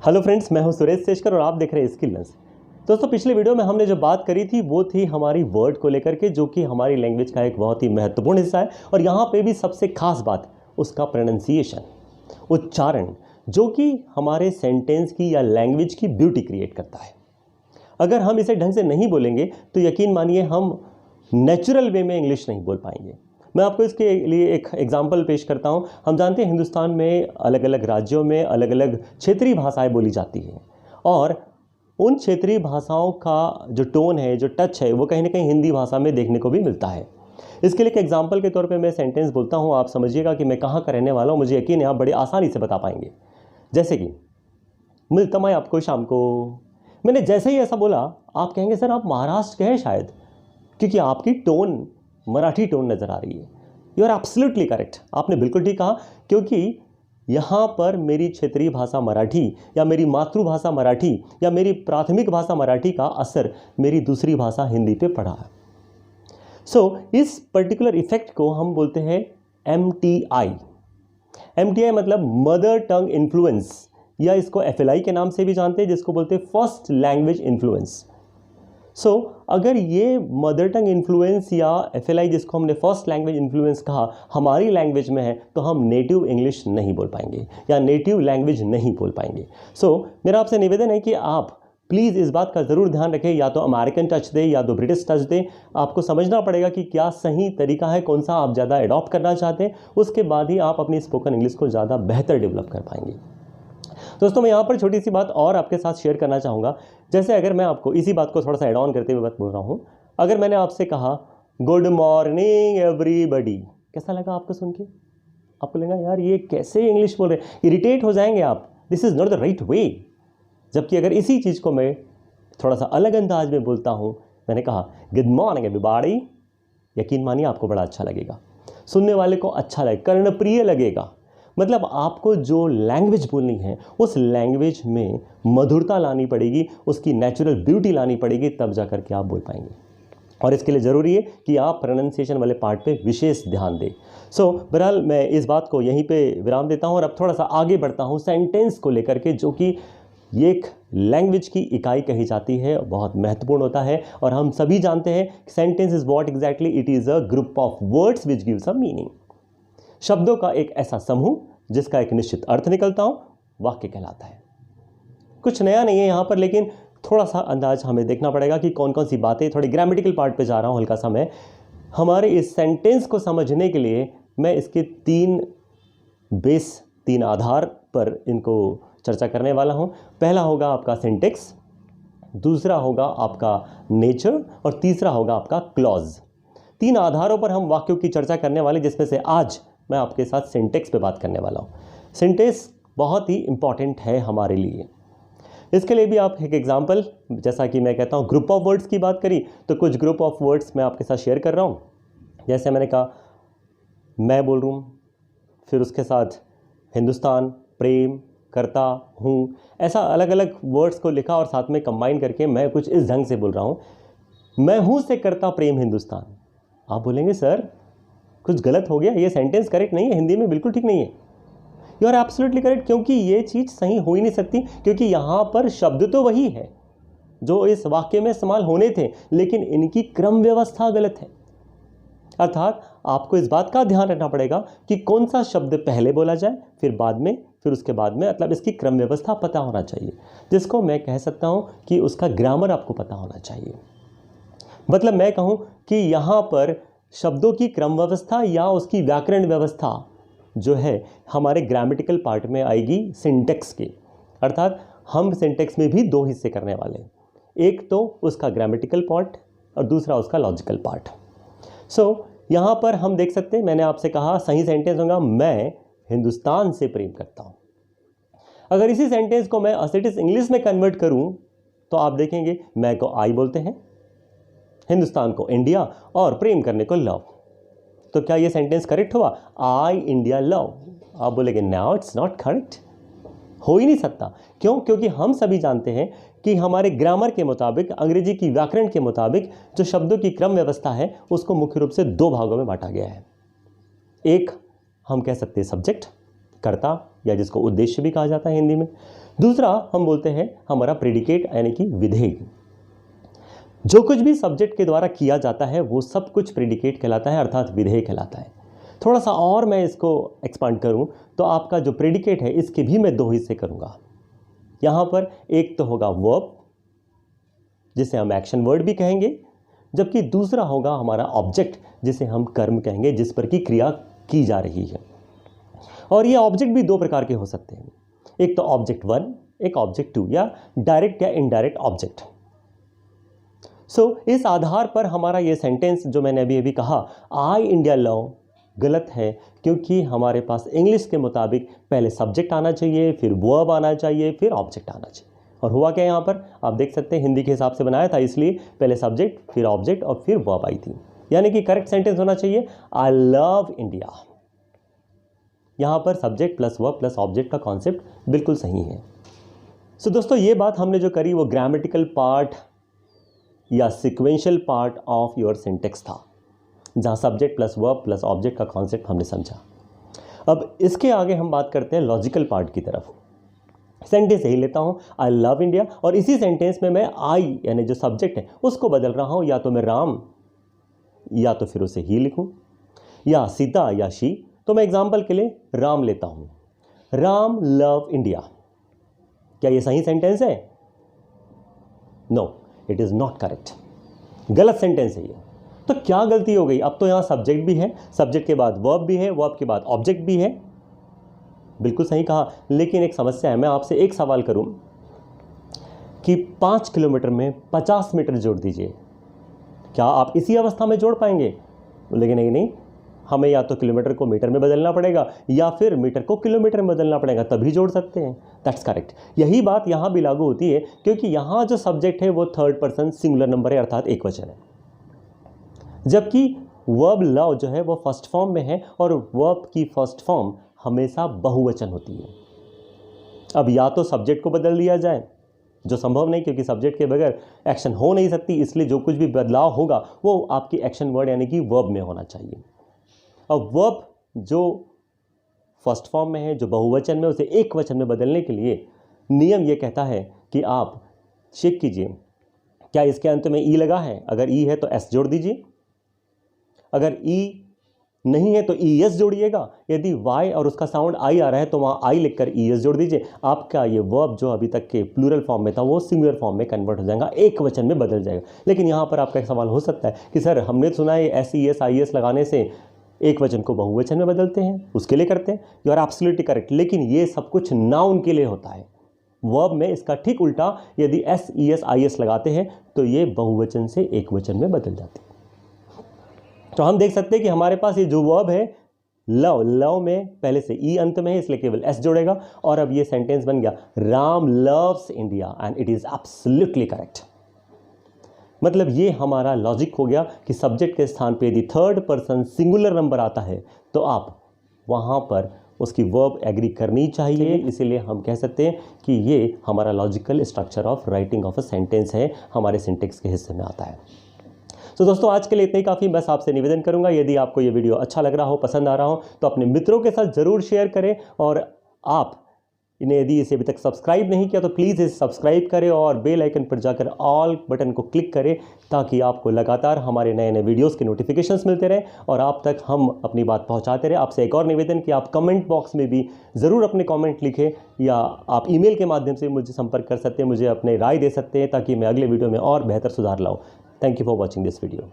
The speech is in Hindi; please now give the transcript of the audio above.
हेलो फ्रेंड्स, मैं हूं सुरेश सेशकर और आप देख रहे हैं स्किल लर्न्स। दोस्तों, पिछले वीडियो में हमने जो बात करी थी वो थी हमारी वर्ड को लेकर के, जो कि हमारी लैंग्वेज का एक बहुत ही महत्वपूर्ण हिस्सा है। और यहाँ पे भी सबसे खास बात उसका प्रोनाउंसिएशन, उच्चारण, जो कि हमारे सेंटेंस की या लैंग्वेज की ब्यूटी क्रिएट करता है। अगर हम इसे ढंग से नहीं बोलेंगे तो यकीन मानिए हम नेचुरल वे में इंग्लिश नहीं बोल पाएंगे। मैं आपको इसके लिए एक एग्जाम्पल पेश करता हूं। हम जानते हैं हिंदुस्तान में अलग अलग राज्यों में अलग अलग क्षेत्रीय भाषाएं बोली जाती हैं, और उन क्षेत्रीय भाषाओं का जो टोन है, जो टच है, वो कहीं ना कहीं हिंदी भाषा में देखने को भी मिलता है। इसके लिए एक एग्जाम्पल के तौर पे मैं सेंटेंस बोलता हूँ, आप समझिएगा कि मैं कहाँ का रहने वाला हूँ। मुझे यकीन है आप बड़ी आसानी से बता पाएंगे। जैसे कि मिलता मैं आपको शाम को। मैंने जैसे ही ऐसा बोला, आप कहेंगे सर आप महाराष्ट्र के हैं शायद, क्योंकि आपकी टोन मराठी टोन नज़र आ रही है। यू आर एब्सोल्युटली करेक्ट, आपने बिल्कुल ठीक कहा, क्योंकि यहाँ पर मेरी क्षेत्रीय भाषा मराठी या मेरी मातृभाषा मराठी या मेरी प्राथमिक भाषा मराठी का असर मेरी दूसरी भाषा हिंदी पे पड़ा है। इस पर्टिकुलर इफेक्ट को हम बोलते हैं MTI। MTI मतलब मदर टंग इन्फ्लुएंस, या इसको FLI के नाम से भी जानते हैं, जिसको बोलते हैं फर्स्ट लैंग्वेज इन्फ्लुएंस। अगर ये मदर टंग इन्फ्लुएंस या FLI, जिसको हमने फर्स्ट लैंग्वेज इन्फ्लुएंस कहा, हमारी लैंग्वेज में है, तो हम नेटिव इंग्लिश नहीं बोल पाएंगे या नेटिव लैंग्वेज नहीं बोल पाएंगे। मेरा आपसे निवेदन है कि आप प्लीज़ इस बात का ज़रूर ध्यान रखें, या तो अमेरिकन टच दे या तो ब्रिटिश टच दे। आपको समझना पड़ेगा कि क्या सही तरीका है, कौन सा आप ज़्यादा अडॉप्ट करना चाहते हैं। उसके बाद ही आप अपनी स्पोकन इंग्लिश को ज़्यादा बेहतर डेवलप कर पाएंगे। दोस्तों, मैं यहाँ पर छोटी सी बात और आपके साथ शेयर करना चाहूँगा। जैसे अगर मैं आपको इसी बात को थोड़ा सा एड ऑन करते हुए बात बोल रहा हूँ, अगर मैंने आपसे कहा गुड मॉर्निंग एवरीबडी, कैसा लगा आपको सुन के? आपको लगा यार ये कैसे इंग्लिश बोल रहे हैं, इरिटेट हो जाएंगे आप, this is not the right way. जबकि अगर इसी चीज़ को मैं थोड़ा सा अलग अंदाज में बोलता हूँ, मैंने कहा गुड मॉर्निंग एवरीबॉडी, यकीन मानिए आपको बड़ा अच्छा लगेगा, सुनने वाले को अच्छा लगेगा, कर्णप्रिय लगेगा। मतलब आपको जो लैंग्वेज बोलनी है उस लैंग्वेज में मधुरता लानी पड़ेगी, उसकी नेचुरल ब्यूटी लानी पड़ेगी, तब जा कर के आप बोल पाएंगे। और इसके लिए ज़रूरी है कि आप प्रोनाउंसिएशन वाले पार्ट पे विशेष ध्यान दें। बहरहाल मैं इस बात को यहीं पे विराम देता हूँ और अब थोड़ा सा आगे बढ़ता हूँ सेंटेंस को लेकर के, जो कि एक लैंग्वेज की इकाई कही जाती है, बहुत महत्वपूर्ण होता है। और हम सभी जानते हैं sentence is what exactly, it is a group of words which gives a meaning. शब्दों का एक ऐसा समूह जिसका एक निश्चित अर्थ निकलता हो, वाक्य कहलाता है। कुछ नया नहीं है यहाँ पर, लेकिन थोड़ा सा अंदाज हमें देखना पड़ेगा कि कौन कौन सी बातें। थोड़ी ग्रामेटिकल पार्ट पे जा रहा हूँ हल्का सा मैं। हमारे इस सेंटेंस को समझने के लिए मैं इसके तीन आधार पर इनको चर्चा करने वाला हूँ। पहला होगा आपका सिंटेक्स, दूसरा होगा आपका नेचर, और तीसरा होगा आपका क्लॉज। 3 आधारों पर हम वाक्यों की चर्चा करने वाले, जिसमें से आज मैं आपके साथ सिंटेक्स पे बात करने वाला हूँ। सिंटेक्स बहुत ही इंपॉर्टेंट है हमारे लिए। इसके लिए भी आप एक एग्जांपल, जैसा कि मैं कहता हूँ ग्रुप ऑफ वर्ड्स की बात करी, तो कुछ ग्रुप ऑफ वर्ड्स मैं आपके साथ शेयर कर रहा हूँ। जैसे मैंने कहा मैं बोल रहा हूँ, फिर उसके साथ हिंदुस्तान, प्रेम, करता हूँ, ऐसा अलग अलग वर्ड्स को लिखा और साथ में कंबाइन करके मैं कुछ इस ढंग से बोल रहा हूँ, मैं हूँ से करता प्रेम हिंदुस्तान। आप बोलेंगे सर कुछ गलत हो गया, ये सेंटेंस करेक्ट नहीं है, हिंदी में बिल्कुल ठीक नहीं है। यू आर एब्सोल्युटली करेक्ट, क्योंकि ये चीज़ सही हो ही नहीं सकती, क्योंकि यहाँ पर शब्द तो वही है जो इस वाक्य में इस्तेमाल होने थे, लेकिन इनकी क्रम व्यवस्था गलत है। अर्थात आपको इस बात का ध्यान रखना पड़ेगा कि कौन सा शब्द पहले बोला जाए, फिर बाद में, फिर उसके बाद में, मतलब इसकी क्रम व्यवस्था पता होना चाहिए, जिसको मैं कह सकता हूँ कि उसका ग्रामर आपको पता होना चाहिए। मतलब मैं कहूँ कि यहाँ पर शब्दों की क्रम व्यवस्था या उसकी व्याकरण व्यवस्था जो है हमारे ग्रामेटिकल पार्ट में आएगी सिंटेक्स के। अर्थात हम सिंटेक्स में भी 2 हिस्से करने वाले हैं, एक तो उसका ग्रामेटिकल पार्ट और दूसरा उसका लॉजिकल पार्ट। यहाँ पर हम देख सकते हैं, मैंने आपसे कहा सही सेंटेंस होगा मैं हिंदुस्तान से प्रेम करता हूँ। अगर इसी सेंटेंस को मैं एज इंग्लिश में कन्वर्ट करूँ तो आप देखेंगे मैं को आई बोलते हैं, हिंदुस्तान को इंडिया और प्रेम करने को लव। तो क्या ये सेंटेंस करेक्ट हुआ? आई इंडिया लव। आप बोलेंगे नाउ इट्स नॉट करेक्ट, हो ही नहीं सकता। क्यों? क्योंकि हम सभी जानते हैं कि हमारे ग्रामर के मुताबिक, अंग्रेजी की व्याकरण के मुताबिक जो शब्दों की क्रम व्यवस्था है उसको मुख्य रूप से 2 भागों में बांटा गया है। एक हम कह सकते हैं सब्जेक्ट, कर्ता, या जिसको उद्देश्य भी कहा जाता है हिंदी में। दूसरा हम बोलते हैं हमारा प्रेडिकेट यानी कि विधेय। जो कुछ भी सब्जेक्ट के द्वारा किया जाता है वो सब कुछ प्रेडिकेट कहलाता है, अर्थात विधेय कहलाता है। थोड़ा सा और मैं इसको एक्सपांड करूं तो आपका जो प्रेडिकेट है इसके भी मैं 2 हिस्से करूंगा। यहां पर एक तो होगा वर्ब, जिसे हम एक्शन वर्ड भी कहेंगे, जबकि दूसरा होगा हमारा ऑब्जेक्ट, जिसे हम कर्म कहेंगे, जिस पर की क्रिया की जा रही है। और ये ऑब्जेक्ट भी 2 प्रकार के हो सकते हैं, एक तो ऑब्जेक्ट 1, एक ऑब्जेक्ट 2, या डायरेक्ट या इनडायरेक्ट ऑब्जेक्ट। इस आधार पर हमारा ये सेंटेंस जो मैंने अभी अभी कहा, आई इंडिया लव, गलत है, क्योंकि हमारे पास इंग्लिश के मुताबिक पहले सब्जेक्ट आना चाहिए, फिर वर्ब आना चाहिए, फिर ऑब्जेक्ट आना चाहिए। और हुआ क्या यहाँ पर आप देख सकते हैं, हिंदी के हिसाब से बनाया था, इसलिए पहले सब्जेक्ट, फिर ऑब्जेक्ट और फिर वर्ब आई थी। यानी कि करेक्ट सेंटेंस होना चाहिए आई लव इंडिया। यहाँ पर subject plus verb plus object का कॉन्सेप्ट बिल्कुल सही है। दोस्तों ये बात हमने जो करी वो ग्रामेटिकल पार्ट या sequential part of your syntax था, जहाँ subject plus verb plus object का कॉन्सेप्ट हमने समझा। अब इसके आगे हम बात करते हैं लॉजिकल पार्ट की तरफ। सेंटेंस यही लेता हूँ, आई लव इंडिया, और इसी सेंटेंस में मैं आई यानी जो सब्जेक्ट है उसको बदल रहा हूँ, या तो मैं राम या तो फिर उसे ही लिखूँ, या सीता या शी। तो मैं एग्जाम्पल के लिए राम लेता हूँ, राम लव इंडिया। क्या ये सही सेंटेंस है? No, it is not correct, गलत सेंटेंस है ये। तो क्या गलती हो गई? अब तो यहाँ सब्जेक्ट भी है, सब्जेक्ट के बाद वर्ब भी है, वर्ब के बाद ऑब्जेक्ट भी है, बिल्कुल सही कहा। लेकिन एक समस्या है, मैं आपसे एक सवाल करूं कि 5 किलोमीटर में 50 मीटर जोड़ दीजिए, क्या आप इसी अवस्था में जोड़ पाएंगे? लेकिन नहीं, हमें या तो किलोमीटर को मीटर में बदलना पड़ेगा या फिर मीटर को किलोमीटर में बदलना पड़ेगा, तभी जोड़ सकते हैं। That's correct. यही बात यहाँ भी लागू होती है, क्योंकि यहाँ जो सब्जेक्ट है वो 3rd पर्सन सिंगुलर नंबर है, अर्थात एक वचन है, जबकि वर्ब लव जो है वो फर्स्ट फॉर्म में है, और वर्ब की फर्स्ट फॉर्म हमेशा बहुवचन होती है। अब या तो सब्जेक्ट को बदल दिया जाए, जो संभव नहीं, क्योंकि सब्जेक्ट के बगैर एक्शन हो नहीं सकती, इसलिए जो कुछ भी बदलाव होगा वो आपकी एक्शन वर्ड यानी कि वर्ब में होना चाहिए। अब वर्ब जो फर्स्ट फॉर्म में है, जो बहुवचन में, उसे एक वचन में बदलने के लिए नियम ये कहता है कि आप चेक कीजिए क्या इसके अंत में ई लगा है। अगर ई है तो एस जोड़ दीजिए, अगर ई नहीं है तो ई एस जोड़िएगा। यदि वाई और उसका साउंड आई आ रहा है तो वहाँ आई लिखकर ई एस जोड़ दीजिए। आपका ये वर्ब जो अभी तक के प्लूरल फॉर्म में था वो सिंगुलर फॉर्म में कन्वर्ट हो जाएगा, एक वचन में बदल जाएगा। लेकिन यहाँ पर आपका एक सवाल हो सकता है कि सर हमने सुना है S E S I S लगाने से एक वचन को बहुवचन में बदलते हैं, उसके लिए करते हैं। यू आर एब्सोल्युटली करेक्ट, लेकिन ये सब कुछ नाउन के लिए होता है। वर्ब में इसका ठीक उल्टा, यदि S E S I S लगाते हैं तो ये बहुवचन से एक वचन में बदल जाते हैं। तो हम देख सकते हैं कि हमारे पास ये जो वर्ब है लव, लव में पहले से ई अंत में है, इसलिए केवल एस जोड़ेगा, और अब ये सेंटेंस बन गया Ram loves India, and it is absolutely correct. मतलब ये हमारा लॉजिक हो गया कि सब्जेक्ट के स्थान पे यदि 3rd पर्सन सिंगुलर नंबर आता है तो आप वहाँ पर उसकी वर्ब एग्री करनी चाहिए। इसीलिए हम कह सकते हैं कि ये हमारा logical structure of writing of a sentence है, हमारे सिंटेक्स के हिस्से में आता है। तो दोस्तों आज के लिए इतना ही काफ़ी। बस आपसे निवेदन करूंगा, यदि आपको ये वीडियो अच्छा लग रहा हो, पसंद आ रहा हो, तो अपने मित्रों के साथ ज़रूर शेयर करें, और आप इन्हें यदि इसे अभी तक सब्सक्राइब नहीं किया तो प्लीज़ इसे सब्सक्राइब करें और बेल आइकन पर जाकर ऑल बटन को क्लिक करें, ताकि आपको लगातार हमारे नए नए वीडियोस के नोटिफिकेशंस मिलते रहें और आप तक हम अपनी बात पहुंचाते रहें। आपसे एक और निवेदन कि आप कमेंट बॉक्स में भी ज़रूर अपने कमेंट लिखें, या आप ईमेल के माध्यम से मुझे संपर्क कर सकते हैं, मुझे अपने राय दे सकते हैं, ताकि मैं अगले वीडियो में और बेहतर सुधार लाऊँ। Thank you for watching this video.